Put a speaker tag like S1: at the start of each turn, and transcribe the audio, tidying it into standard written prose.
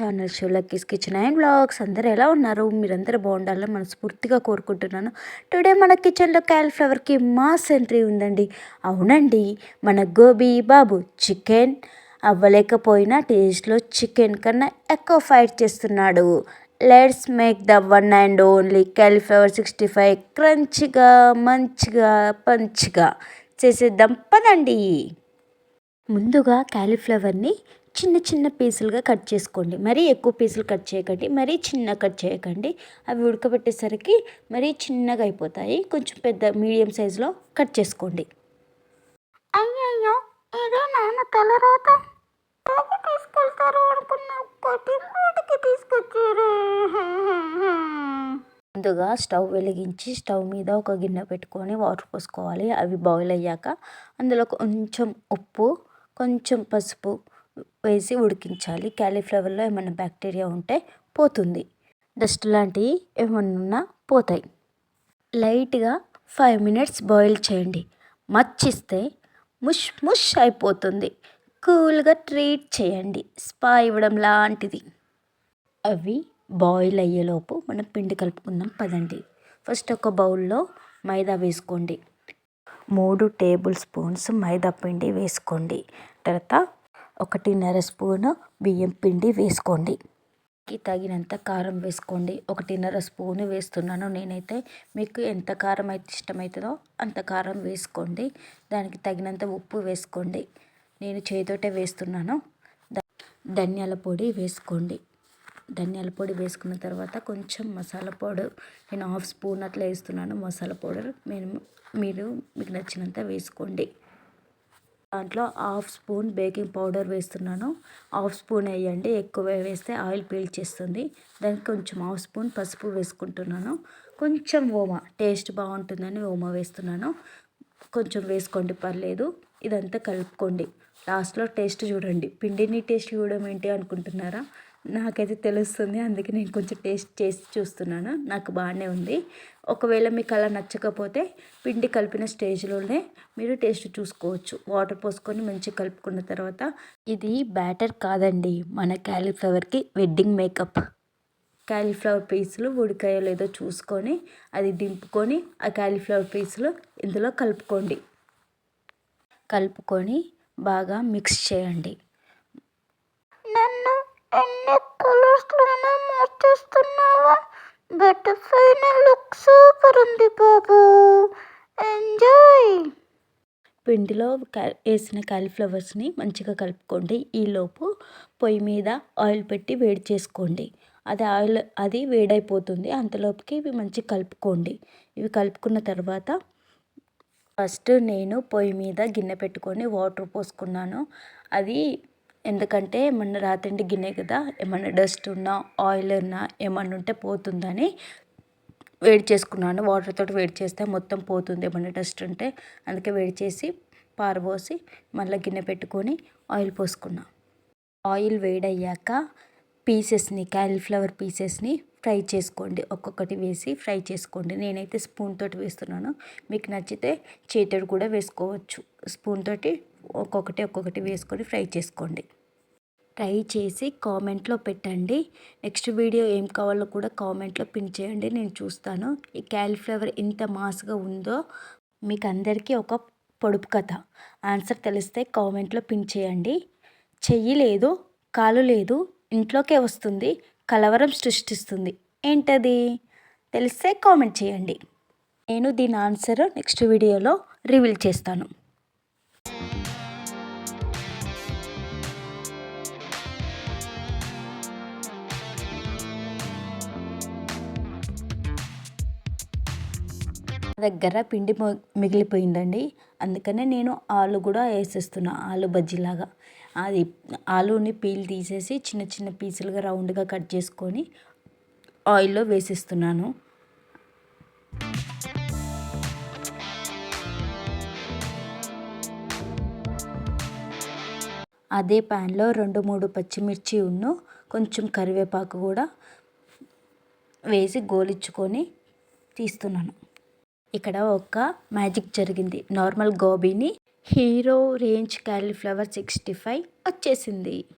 S1: Channel షోలక్కీస్ kitchen and vlogs. అందరూ ఎలా ఉన్నారు? మీరందరూ బాగుండాలని మనస్ఫూర్తిగా కోరుకుంటున్నాను. టుడే మన కిచెన్లో క్యాలీఫ్లవర్కి మాస్ ఎంట్రీ ఉందండి. అవునండి, మన గోబీ బాబు చికెన్ అవ్వలేకపోయినా టేస్ట్లో చికెన్ కన్నా ఎక్కువ ఫైట్ చేస్తున్నాడు. Let's make the one and only cauliflower 65 క్రంచిగా మంచిగా పంచిగా చేసేద్దాం పదండి. ముందుగా క్యాలీఫ్లవర్ని చిన్న చిన్న పీసులుగా కట్ చేసుకోండి. మరీ ఎక్కువ పీసులు కట్ చేయకండి, మరీ చిన్న కట్ చేయకండి. అవి ఉడకబెట్టేసరికి మరీ చిన్నగా అయిపోతాయి. కొంచెం పెద్ద మీడియం సైజులో కట్ చేసుకోండి.
S2: అయ్యయ్యో, ఇదే నాన్న తలరాత. తీసుకెళ్తారు అనుకున్న బయటికి తీసుకొచ్చారు.
S1: ముందుగా స్టవ్ వెలిగించి స్టవ్ మీద ఒక గిన్నె పెట్టుకొని వాటర్ పోసుకోవాలి. అవి బాయిల్ అయ్యాక అందులో కొంచెం ఉప్పు, కొంచెం పసుపు వేసి ఉడికించాలి. క్యాలీఫ్లవర్లో ఏమైనా బ్యాక్టీరియా ఉంటే పోతుంది, డస్ట్ లాంటివి ఏమన్నా ఉన్నా పోతాయి. లైట్గా 5 మినిట్స్ బాయిల్ చేయండి. మచ్చిస్తే ముష్ ముష్ అయిపోతుంది. కూల్గా ట్రీట్ చేయండి, స్పా ఇవ్వడం లాంటిది. అవి బాయిల్ అయ్యేలోపు మనం పిండి కలుపుకుందాం పదండి. ఫస్ట్ ఒక బౌల్లో మైదా వేసుకోండి. 3 టేబుల్ స్పూన్స్ మైదా పిండి వేసుకోండి. తర్వాత 1.5 స్పూను బియ్యం పిండి వేసుకోండి. తగినంత కారం వేసుకోండి. 1.5 స్పూను వేస్తున్నాను నేనైతే. మీకు ఎంత కారం అయితే ఇష్టమవుతుందో అంత కారం వేసుకోండి. దానికి తగినంత ఉప్పు వేసుకోండి. నేను చేతితోటే వేస్తున్నాను. ధనియాల పొడి వేసుకోండి. ధనియాల పొడి వేసుకున్న తర్వాత కొంచెం మసాలా పౌడర్, నేను 1/2 స్పూన్ అట్లా వేస్తున్నాను మసాలా పౌడర్. మీరు మీకు నచ్చినంత వేసుకోండి. దాంట్లో 1/2 స్పూన్ బేకింగ్ పౌడర్ వేస్తున్నాను. 1/2 స్పూన్ వేయండి, ఎక్కువ వేస్తే ఆయిల్ పీల్చేస్తుంది. దానికి కొంచెం 1/2 స్పూన్ పసుపు వేసుకుంటున్నాను. కొంచెం ఓమా, టేస్ట్ బాగుంటుందని ఓమా వేస్తున్నాను. కొంచెం వేసుకోండి, పర్లేదు. ఇదంతా కలుపుకోండి. లాస్ట్లో టేస్ట్ చూడండి. పిండిని టేస్ట్ చూడడం ఏంటి అనుకుంటున్నారా? నాకైతే తెలుస్తుంది, అందుకే నేను కొంచెం టేస్ట్ చేసి చూస్తున్నాను. నాకు బాగానే ఉంది. ఒకవేళ మీకు అలా నచ్చకపోతే పిండి కలిపిన స్టేజ్లోనే మీరు టేస్ట్ చూసుకోవచ్చు. వాటర్ పోసుకొని మంచిగా కలుపుకున్న తర్వాత, ఇది బ్యాటర్ కాదండి, మన క్యాలీఫ్లవర్కి వెడ్డింగ్ మేకప్. క్యాలీఫ్లవర్ పీసులు ఉడికాయో లేదో చూసుకొని అది దింపుకొని ఆ క్యాలీఫ్లవర్ పీసులు ఇందులో కలుపుకొని బాగా మిక్స్ చేయండి.
S2: నన్ను ఎన్ని కలర్స్లోనే మార్చేస్తున్నావా? బటర్ఫ్లైన లుక్ సూపర్ ఉంది బాబు, ఎంజాయ్.
S1: పిండిలో వేసిన క్యాలీఫ్లవర్స్ని మంచిగా కలుపుకోండి. ఈలోపు పొయ్యి మీద ఆయిల్ పెట్టి వేడి చేసుకోండి. అది వేడైపోతుంది. అంతలోపుకి ఇవి మంచిగా కలుపుకోండి. ఇవి కలుపుకున్న తర్వాత ఫస్ట్ నేను పొయ్యి మీద గిన్నె పెట్టుకొని వాటర్ పోసుకున్నాను. అది ఎందుకంటే ఏమన్నా రాత్రి గిన్నె కదా, ఏమన్నా డస్ట్ ఉన్నా ఆయిల్ ఉన్నా ఏమన్నా ఉంటే పోతుందని వేడి చేసుకున్నాను. వాటర్ తోటి వేడి చేస్తే మొత్తం పోతుంది ఏమన్నా డస్ట్ ఉంటే. అందుకే వేడి చేసి పారబోసి మళ్ళీ గిన్నె పెట్టుకొని ఆయిల్ పోసుకున్నా. ఆయిల్ వేడయ్యాక క్యాలీఫ్లవర్ పీసెస్ని ఫ్రై చేసుకోండి. ఒక్కొక్కటి వేసి ఫ్రై చేసుకోండి. నేనైతే స్పూన్ తోటి వేస్తున్నాను. మీకు నచ్చితే చేతితో కూడా వేసుకోవచ్చు. స్పూన్ తోటి ఒక్కొక్కటి వేసుకొని ఫ్రై చేసుకోండి. ట్రై చేసి కామెంట్లో పెట్టండి. నెక్స్ట్ వీడియో ఏం కావాలో కూడా కామెంట్లో పిన్ చేయండి, నేను చూస్తాను. ఈ క్యాలీఫ్లవర్ ఎంత మాస్గా ఉందో మీకు అందరికీ ఒక పొడుపు కథ. ఆన్సర్ తెలిస్తే కామెంట్లో పిన్ చేయండి. చెయ్యి లేదు, కాలు లేదు, ఇంట్లోకే వస్తుంది, కలవరం సృష్టిస్తుంది. ఏంటది? తెలిస్తే కామెంట్ చేయండి. నేను దీని ఆన్సర్ నెక్స్ట్ వీడియోలో రివీల్ చేస్తాను. దగ్గర పిండి మిగిలిపోయిందండి. అందుకనే నేను ఆలు కూడా వేసేస్తున్నా, ఆలు బజ్జీలాగా. అది ఆలుని పీల్ తీసేసి చిన్న చిన్న పీసులుగా రౌండ్గా కట్ చేసుకొని ఆయిల్లో వేసేస్తున్నాను. అదే ప్యాన్లో 2-3 పచ్చిమిర్చి కొంచెం కరివేపాకు కూడా వేసి గోలించుకొని తీస్తున్నాను. ఇక్కడ ఒక మ్యాజిక్ జరిగింది. నార్మల్ గోబీని హీరో రేంజ్ క్యాలీఫ్లవర్ 65 వచ్చేసింది.